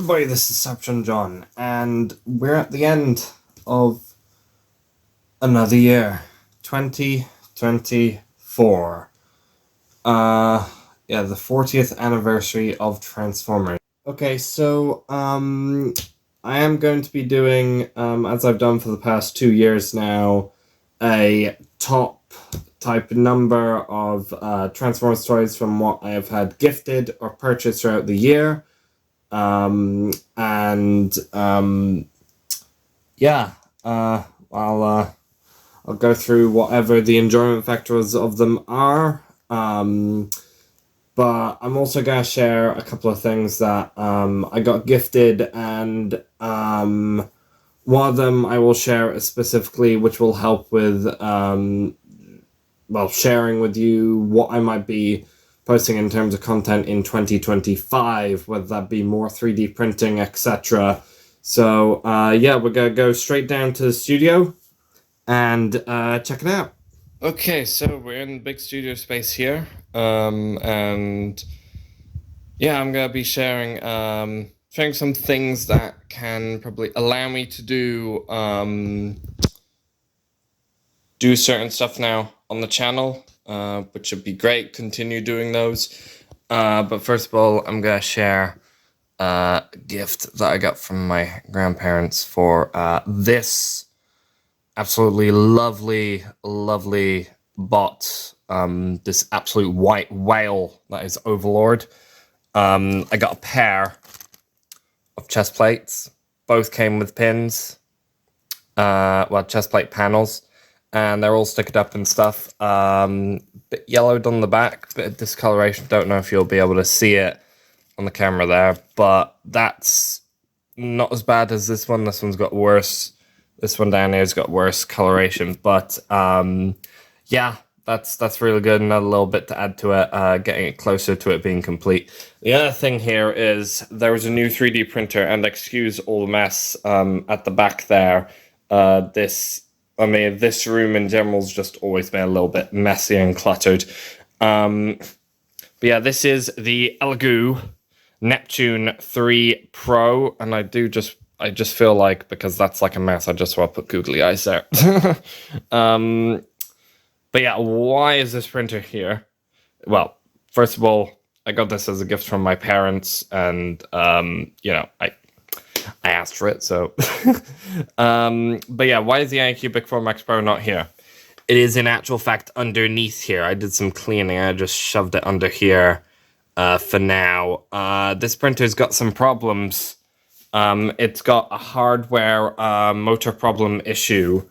everybody, this is Saption John, and we're at the end of another year, 2024. The 40th anniversary of Transformers. Okay, so, I am going to be doing, as I've done for the past 2 years now, a top type number of Transformers toys from what I have had gifted or purchased throughout the year. I'll go through whatever the enjoyment factors of them are. But I'm also going to share a couple of things that I got gifted, and one of them I will share specifically, which will help with sharing with you what I might be posting in terms of content in 2025, whether that be more 3D printing, etc. So, we're going to go straight down to the studio and check it out. Okay, so we're in big studio space here, I'm going to be sharing some things that can probably allow me to do certain stuff now on the channel, which would be great. Continue doing those. But first of all, I'm going to share a gift that I got from my grandparents for this absolutely lovely bot. This absolute white whale that is Overlord. I got a pair of chest plates. Both came with pins. Chest plate panels. And they're all sticked up and stuff. Bit yellowed on the back, bit of discoloration. Don't know if you'll be able to see it on the camera there, but that's not as bad as this one. This one's got worse. This one down here's got worse coloration, but that's really good. Another little bit to add to it, getting it closer to it being complete. The other thing here is there was a new 3D printer, and excuse all the mess at the back there. This room in general has just always been a little bit messy and cluttered. This is the Elegoo Neptune 3 Pro, and I just feel like, because that's like a mess, I just want to put googly eyes there. Why is this printer here? Well, first of all, I got this as a gift from my parents, and I asked for it, so. Why is the Anycubic 4 Max Pro not here? It is in actual fact underneath here. I did some cleaning. I just shoved it under here for now. This printer's got some problems. It's got a hardware motor problem issue.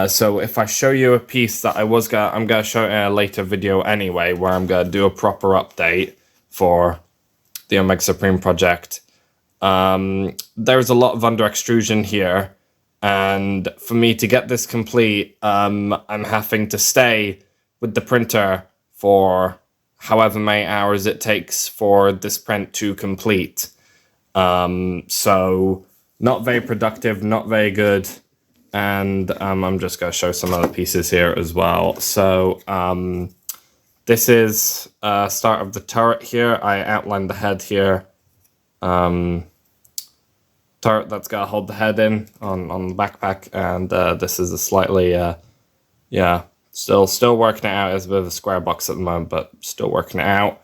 So if I show you a piece that I'm going to show in a later video anyway, where I'm going to do a proper update for the Omega Supreme project. There's a lot of under extrusion here, and for me to get this complete, I'm having to stay with the printer for however many hours it takes for this print to complete. So not very productive, not very good, and I'm just going to show some other pieces here as well. So this is start of the turret here. I outlined the head here. Turret that's got to hold the head in on the backpack, and this is a slightly still working it out. It's a bit of a square box at the moment, but still working it out.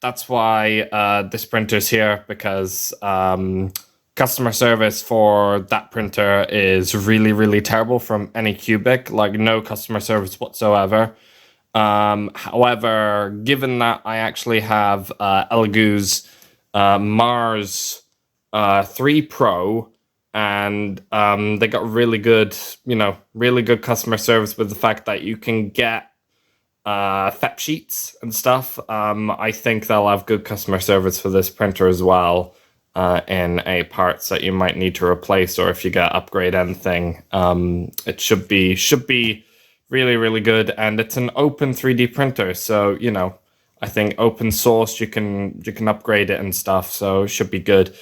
That's why this printer's here, because customer service for that printer is really terrible from Anycubic, like no customer service whatsoever. However, given that I actually have Elegoo's Mars 3 Pro, and they got really good customer service with the fact that you can get FEP sheets and stuff. I think they'll have good customer service for this printer as well, in a parts that you might need to replace, or if you get upgrade anything. It should be really good, and it's an open 3D printer, so I think open source, you can upgrade it and stuff, so it should be good.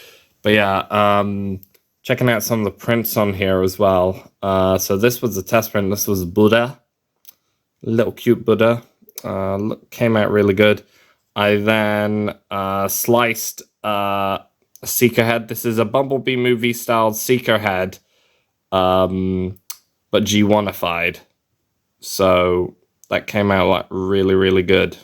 Checking out some of the prints on here as well. So this was a test print. This was Buddha, little cute Buddha. Came out really good. I then sliced a Seeker head. This is a Bumblebee movie style Seeker head, but G1ified. So that came out like really, really good.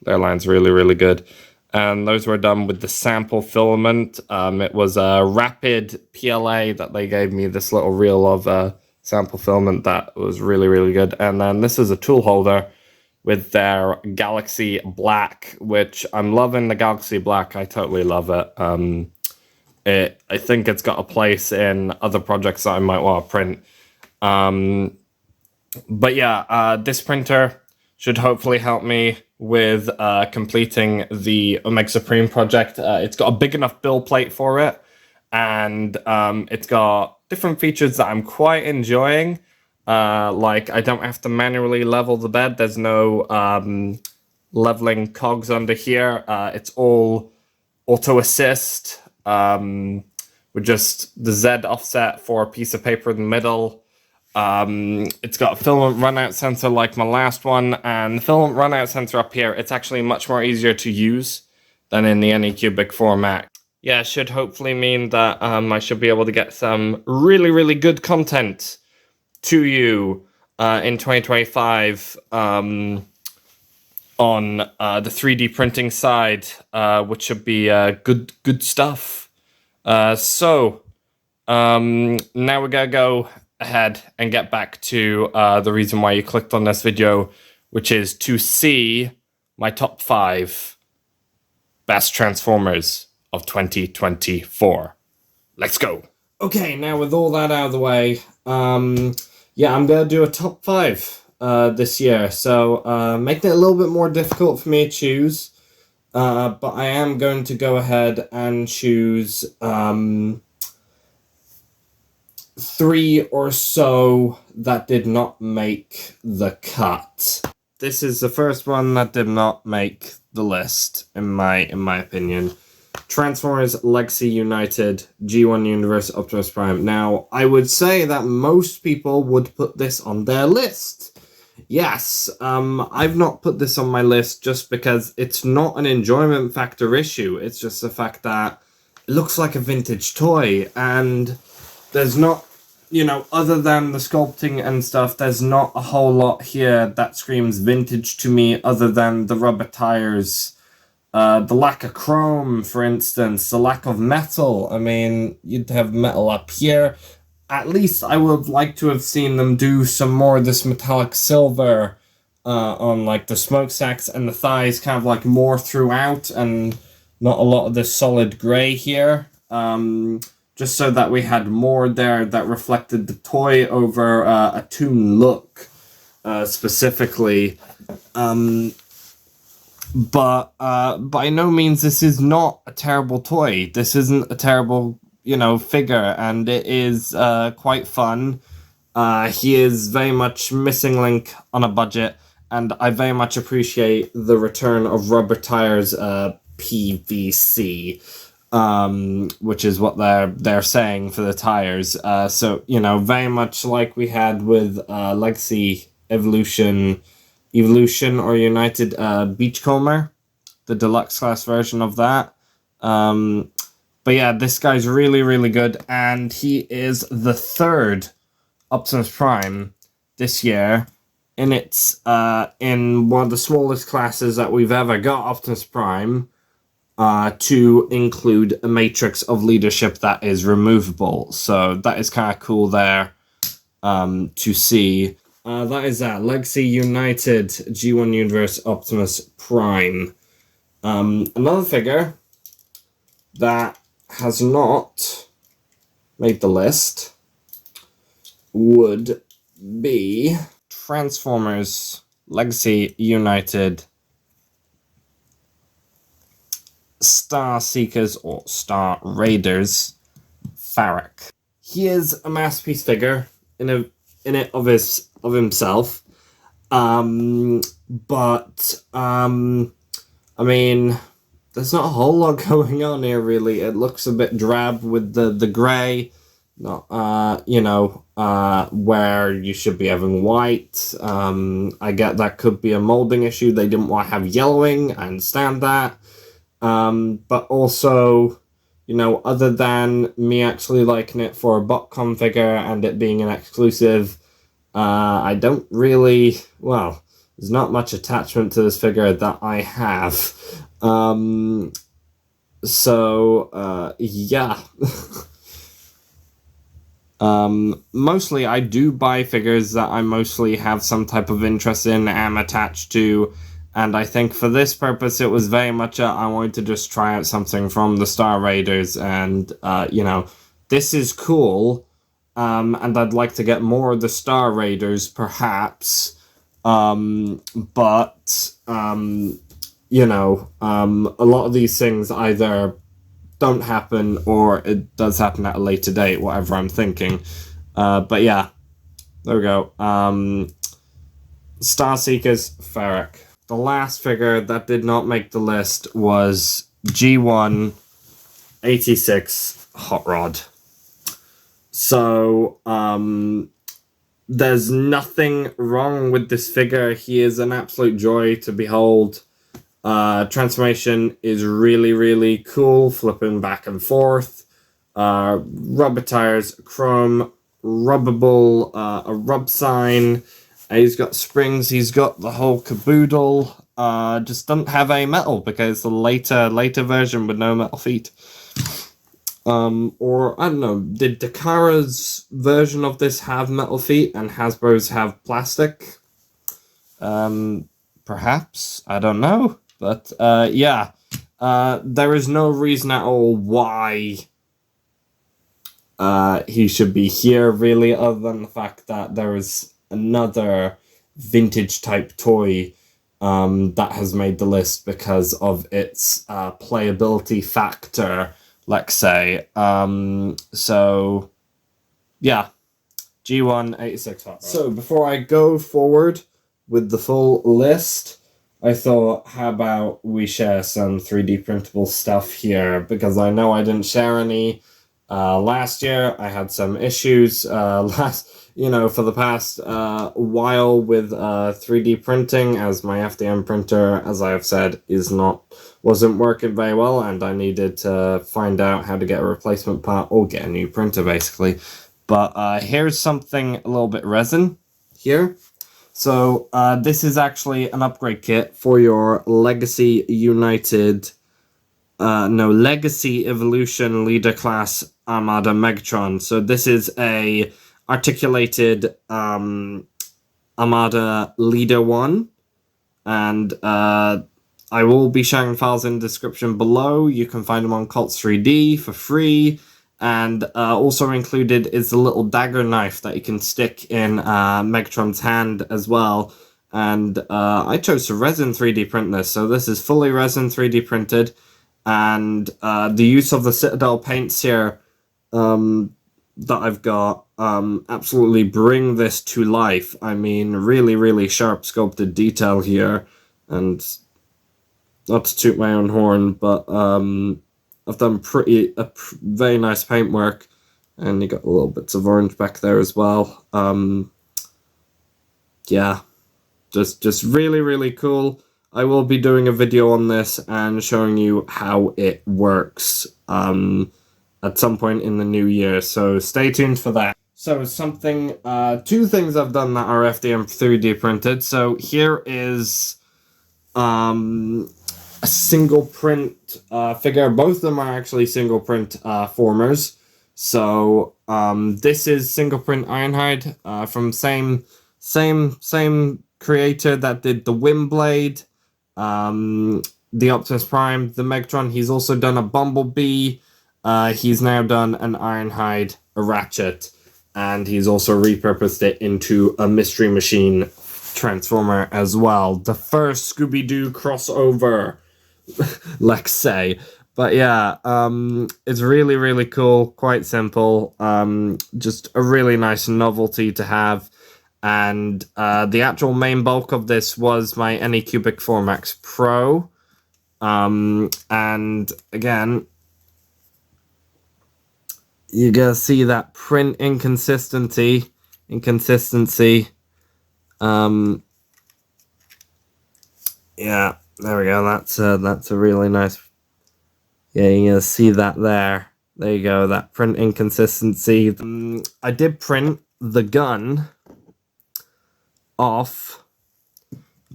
Their line's really, really good. And those were done with the sample filament. It was a rapid PLA that they gave me, this little reel of sample filament that was really, really good. And then this is a tool holder with their Galaxy Black, which I'm loving the Galaxy Black. I totally love it. I think it's got a place in other projects that I might want to print. But yeah, this printer should hopefully help me with completing the Omega Supreme project. It's got a big enough build plate for it, and it's got different features that I'm quite enjoying. Like, I don't have to manually level the bed. There's no leveling cogs under here. It's all auto assist with just the Z offset for a piece of paper in the middle. It's got a filament runout sensor like my last one, and the filament runout sensor up here, it's actually much more easier to use than in the Anycubic format. Yeah, it should hopefully mean that I should be able to get some really, really good content to you in 2025 on the 3D printing side, which should be good stuff. So now we're gonna go ahead and get back to the reason why you clicked on this video, which is to see my top 5 best Transformers of 2024. Let's go. Okay, now with all that out of the way, yeah, I'm gonna do a top 5 this year, so making it a little bit more difficult for me to choose, but I am going to go ahead and choose 3 or so that did not make the cut. This is the first one that did not make the list, in my opinion. Transformers Legacy United G1 Universe Optimus Prime. Now, I would say that most people would put this on their list. Yes, I've not put this on my list just because it's not an enjoyment factor issue. It's just the fact that it looks like a vintage toy, and there's not, you know, other than the sculpting and stuff, there's not a whole lot here that screams vintage to me other than the rubber tires, the lack of chrome, for instance, the lack of metal. I mean, you'd have metal up here. At least I would like to have seen them do some more of this metallic silver on like the smokestacks and the thighs, kind of like more throughout, and not a lot of this solid gray here. Just so that we had more there that reflected the toy over a toon look, specifically. But by no means this is not a terrible toy. This isn't a terrible, you know, figure, and it is quite fun. He is very much missing link on a budget, and I very much appreciate the return of rubber tires, PVC. Which is what they're saying for the tires. So, you know, very much like we had with Legacy Evolution or United Beachcomber, the deluxe class version of that. But yeah, this guy's really, really good, and he is the 3rd Optimus Prime this year. And it's in one of the smallest classes that we've ever got Optimus Prime. To include a matrix of leadership that is removable. So that is kind of cool there to see. That is that. Legacy United G1 Universe Optimus Prime. Another figure that has not made the list would be Transformers Legacy United Star Seekers or Star Raiders Farrak. He is a masterpiece figure in it of himself. But I mean, there's not a whole lot going on here really. It looks a bit drab with the grey. not, where you should be having white. I get that could be a molding issue. They didn't want to have yellowing. I understand that. But also, other than me actually liking it for a botcon figure and it being an exclusive, I don't really, well, there's not much attachment to this figure that I have. Yeah. Mostly I do buy figures that I mostly have some type of interest in, am attached to, and I think for this purpose it was very much I wanted to just try out something from the Star Raiders, and, this is cool, and I'd like to get more of the Star Raiders, perhaps, but, a lot of these things either don't happen or it does happen at a later date, whatever I'm thinking. But yeah, there we go. Star Seekers, Ferric. The last figure that did not make the list was G1 86 Hot Rod. So, there's nothing wrong with this figure. He is an absolute joy to behold. Transformation is really, really cool, flipping back and forth. Rubber tires, chrome, rubbable, a rub sign. He's got springs, he's got the whole caboodle. Just doesn't have any metal because the later version with no metal feet. Or, I don't know, did Takara's version of this have metal feet and Hasbro's have plastic? Perhaps, I don't know. But, yeah, there is no reason at all why he should be here, really, other than the fact that there is another vintage-type toy that has made the list because of its playability factor, let's say. So, yeah, G1 86 Hot Rod. So, before I go forward with the full list, I thought, how about we share some 3D printable stuff here, because I know I didn't share any last year. I had some issues for the past while with 3D printing, as my FDM printer, as I have said, wasn't working very well, and I needed to find out how to get a replacement part or get a new printer, basically. But here's something a little bit resin here. So, this is actually an upgrade kit for your Legacy Evolution Leader Class Armada Megatron. So this is a articulated Armada Leader 1, and I will be sharing files in the description below. You can find them on Cults 3D for free. And also included is the little dagger knife that you can stick in Megatron's hand as well. And I chose to resin 3D print this, so this is fully resin 3D printed. And the use of the Citadel paints here that I've got absolutely bring this to life. I mean, really, really sharp sculpted detail here. And not to toot my own horn, but I've done very nice paintwork, and you got a little bits of orange back there as well. Yeah, just really, really cool. I will be doing a video on this and showing you how it works at some point in the new year, so stay tuned for that. So two things I've done that are FDM 3D printed. So here is a single print figure. Both of them are actually single print formers. So this is single print Ironhide from same creator that did the Windblade, the Optimus Prime, the Megatron. He's also done a Bumblebee. He's now done an Ironhide, a Ratchet, and he's also repurposed it into a Mystery Machine Transformer as well. The first Scooby-Doo crossover, let's say. But yeah, it's really, really cool, quite simple, just a really nice novelty to have. And the actual main bulk of this was my Anycubic 4max Pro. And again, you gotta see that print inconsistency. Yeah, there we go. That's a really nice. Yeah, you can see that there. There you go. That print inconsistency. I did print the gun off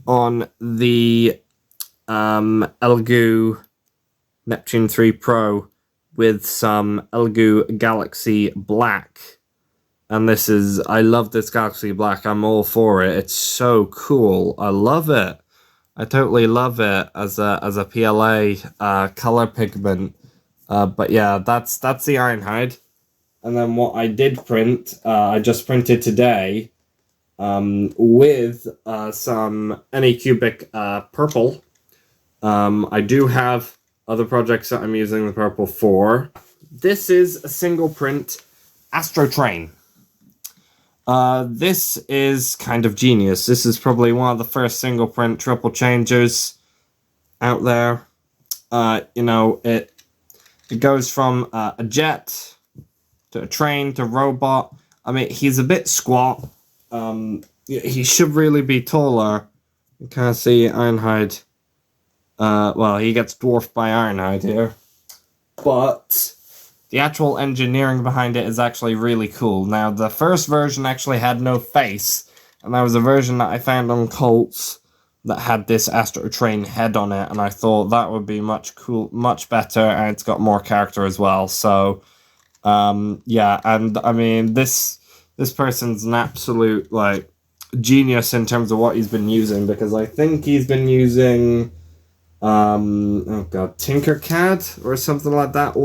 on the Elegoo Neptune 3 Pro with some Elegoo Galaxy Black. And this is, I love this Galaxy Black. I'm all for it. It's so cool. I love it. I totally love it as a PLA color pigment. But yeah, that's the Ironhide. And then what I did print, I just printed today with some Anycubic purple. I do have other projects that I'm using the purple for. This is a single print Astro Train. This is kind of genius. This is probably one of the first single print triple changers out there. You know, it goes from a jet to a train to robot. I mean, he's a bit squat. He should really be taller. You can't see Ironhide. Well, he gets dwarfed by Ironhide here. But the actual engineering behind it is actually really cool. Now, the first version actually had no face, and there was a version that I found on Colts that had this Astro Train head on it, and I thought that would be much better, and it's got more character as well. So, yeah, and I mean, this person's an absolute, like, genius in terms of what he's been using, because I think he's been using, oh god, Tinkercad or something like that,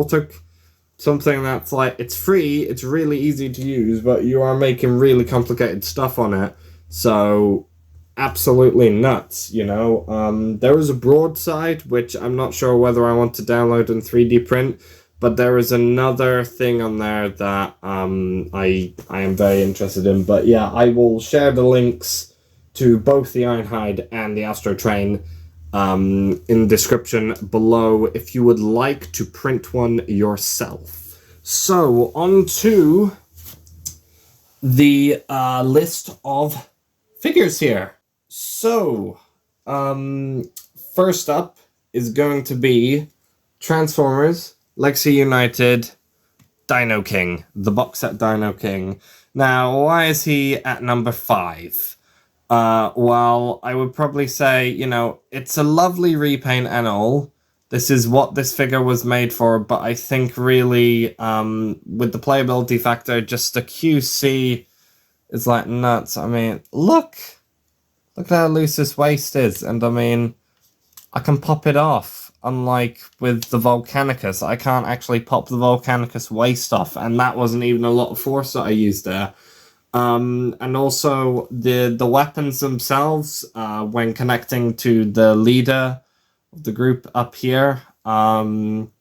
something that's like, it's free, it's really easy to use, but you are making really complicated stuff on it. So, absolutely nuts, you know. There is a broadside, which I'm not sure whether I want to download and 3D print, but there is another thing on there that I am very interested in. But yeah, I will share the links to both the Ironhide and the Astro Train in the description below if you would like to print one yourself. So, on to the list of figures here. So, first up is going to be Transformers, Legacy United, Dino King, the box set Dino King. Now, why is he at number 5? Well, I would probably say, you know, it's a lovely repaint and all. This is what this figure was made for, but I think really, with the playability factor, just the QC is like nuts. I mean, look at how loose this waist is, and I mean, I can pop it off. Unlike with the Volcanicus, I can't actually pop the Volcanicus waist off, and that wasn't even a lot of force that I used there. And also the weapons themselves, when connecting to the leader of the group up here, in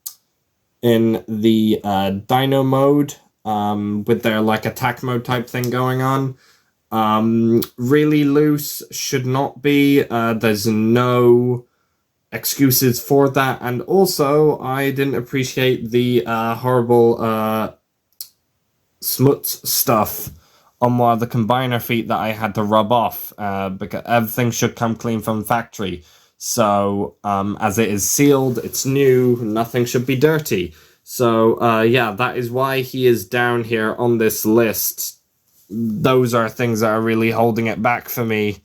the Dino mode, with their like attack mode type thing going on, really loose, should not be. There's no excuses for that, and also I didn't appreciate the horrible smuts stuff on one of the combiner feet that I had to rub off, because everything should come clean from factory. So, as it is sealed, it's new, nothing should be dirty. So, yeah, that is why he is down here on this list. Those are things that are really holding it back for me.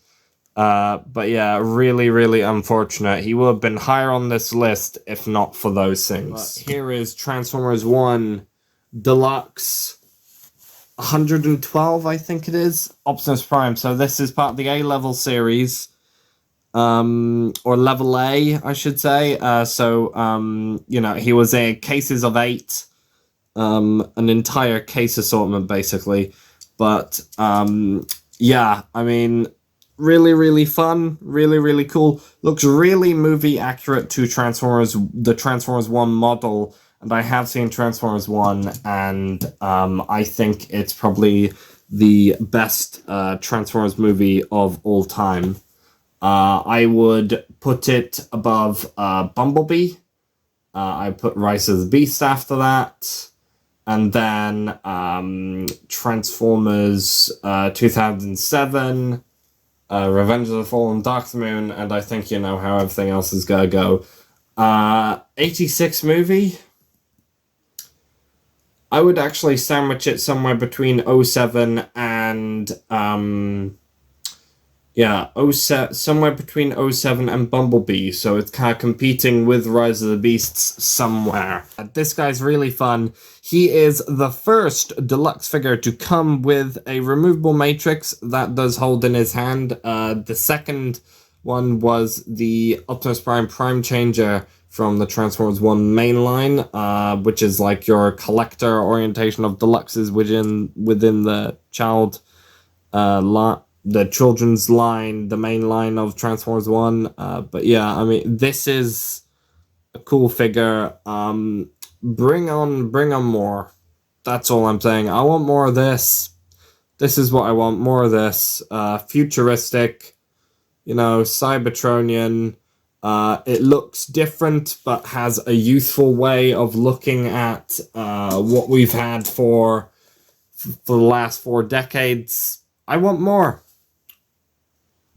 But yeah, really, really unfortunate. He would have been higher on this list if not for those things. But here is Transformers 1 Deluxe 112, I think it is, Optimus Prime. So this is part of the A-level series, or level A, I should say. You know, he was a cases of 8, an entire case assortment, basically. But, yeah, I mean, really, really fun, really, really cool. Looks really movie accurate to the Transformers 1 model. And I have seen Transformers 1, and I think it's probably the best Transformers movie of all time. I would put it above Bumblebee. I put Rise of the Beast after that. And then Transformers 2007, Revenge of the Fallen, Dark of the Moon, and I think you know how everything else is gonna go. 86 movie? I would actually sandwich it somewhere between 07 and, somewhere between 07 and Bumblebee, so it's kind of competing with Rise of the Beasts somewhere. This guy's really fun. He is the first deluxe figure to come with a removable matrix that does hold in his hand. The second one was the Optimus Prime Changer from the Transformers 1 mainline, which is like your collector orientation of deluxes within the the children's line, the main line of Transformers 1. But yeah, I mean, this is a cool figure. Bring on more. That's all I'm saying. I want more of this. This is what I want, more of this. Futuristic, Cybertronian. It looks different, but has a youthful way of looking at what we've had for the last 4 decades. I want more.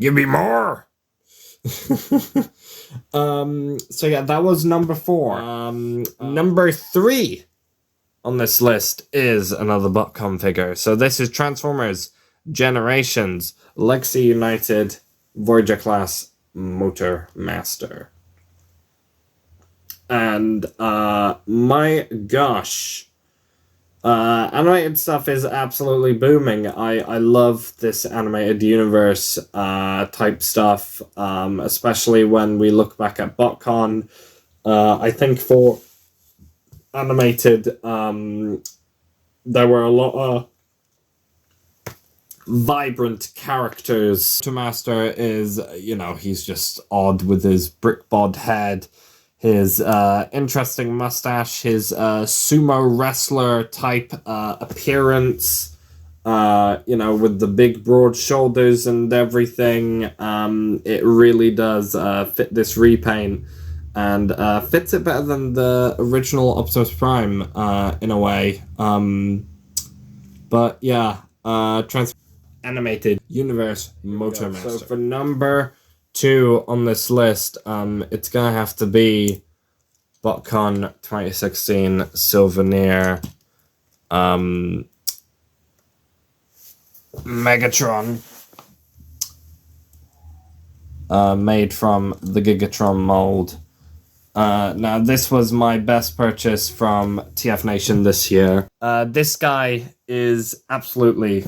Give me more! So yeah, that was number 4. Number 3 on this list is another Botcon figure. So this is Transformers Generations Legacy United Voyager Class Motor Master. And my gosh, animated stuff is absolutely booming. I love this animated universe type stuff, especially when we look back at Botcon. I think for animated, there were a lot of vibrant characters. Master is, he's just odd with his brick bod head, his interesting mustache, his sumo wrestler type appearance, with the big broad shoulders and everything. It really does fit this repaint, and fits it better than the original Optimus Prime in a way. But yeah, animated universe Motor Master. So for number 2 on this list, it's gonna have to be Botcon 2016 Souvenir Megatron, made from the Gigatron mold. Now this was my best purchase from TF Nation this year. This guy is absolutely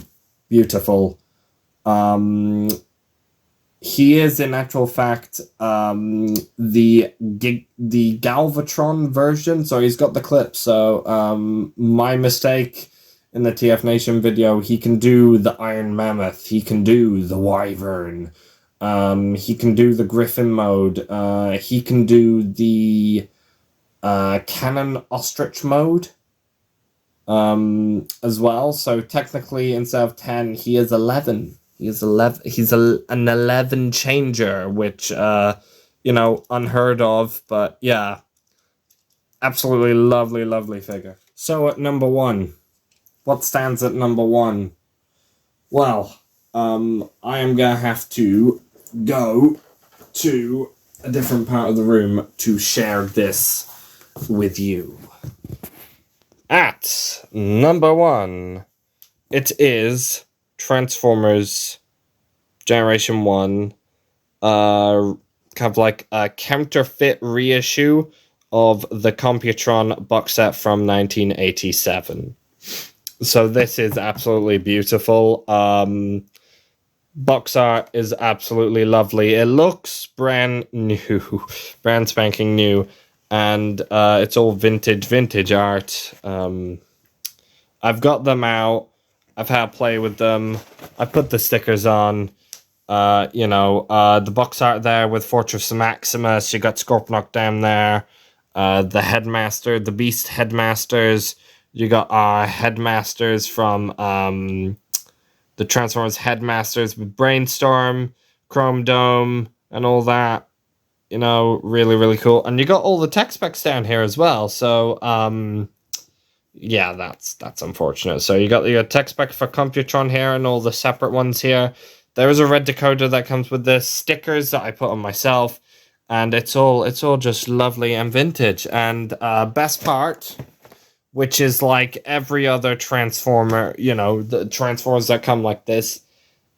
beautiful. He is, in actual fact, the Galvatron version. So he's got the clip. So my mistake in the TF Nation video. He can do the Iron Mammoth. He can do the Wyvern. He can do the Griffin mode. He can do the Cannon Ostrich mode as well. So technically, instead of 10, he is 11. He's an 11 changer, which unheard of. But yeah, absolutely lovely figure. So at number 1, what stands at number 1? Well, I am gonna have to go to a different part of the room to share this with you. At number 1, it is Transformers Generation 1, kind of like a counterfeit reissue of the Computron box set from 1987. So this is absolutely beautiful. Box art is absolutely lovely. It looks brand new, brand spanking new, and it's all vintage art. I've got them out. I've had play with them. I put the stickers on. The box art there with Fortress Maximus. You got Scorponok down there. The Headmaster, the Beast Headmasters. You got Headmasters from the Transformers Headmasters with Brainstorm, Chrome Dome, and all that. Really cool. And you got all the tech specs down here as well. So, yeah, that's unfortunate. So you got your tech spec for Computron here and all the separate ones here. There is a red decoder that comes with this, stickers that I put on myself, and it's all just lovely and vintage. And best part, which is like every other Transformer, you know, the Transformers that come like this,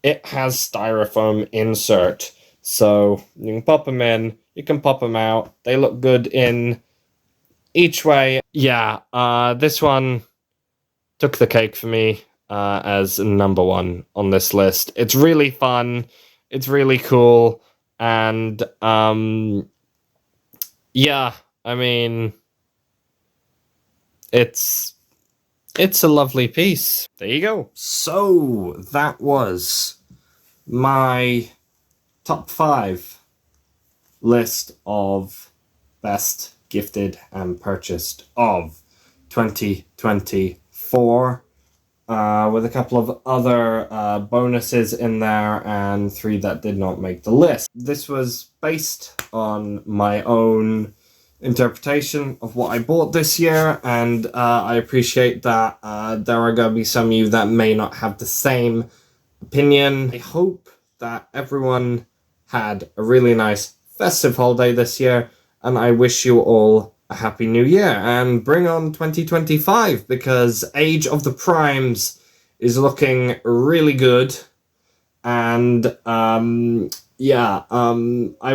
it has styrofoam insert. So you can pop them in, you can pop them out. They look good in each way. Yeah, this one took the cake for me as number one on this list. It's really fun. It's really cool. And yeah, I mean, it's a lovely piece. There you go. So that was my top 5 list of best gifted and purchased of 2024, with a couple of other bonuses in there and 3 that did not make the list. This was based on my own interpretation of what I bought this year, and I appreciate that there are going to be some of you that may not have the same opinion. I hope that everyone had a really nice festive holiday this year, and I wish you all a happy new year and bring on 2025, because Age of the Primes is looking really good. And I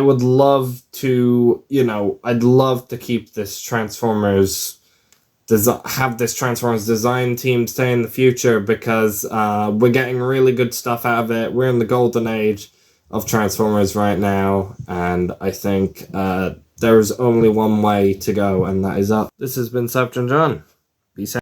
would love to, you know, I'd love to keep this Transformers design team stay in the future, because we're getting really good stuff out of it. We're in the golden age of Transformers right now, and I think there's only one way to go, and that is up. This has been Sabjan John. Peace out.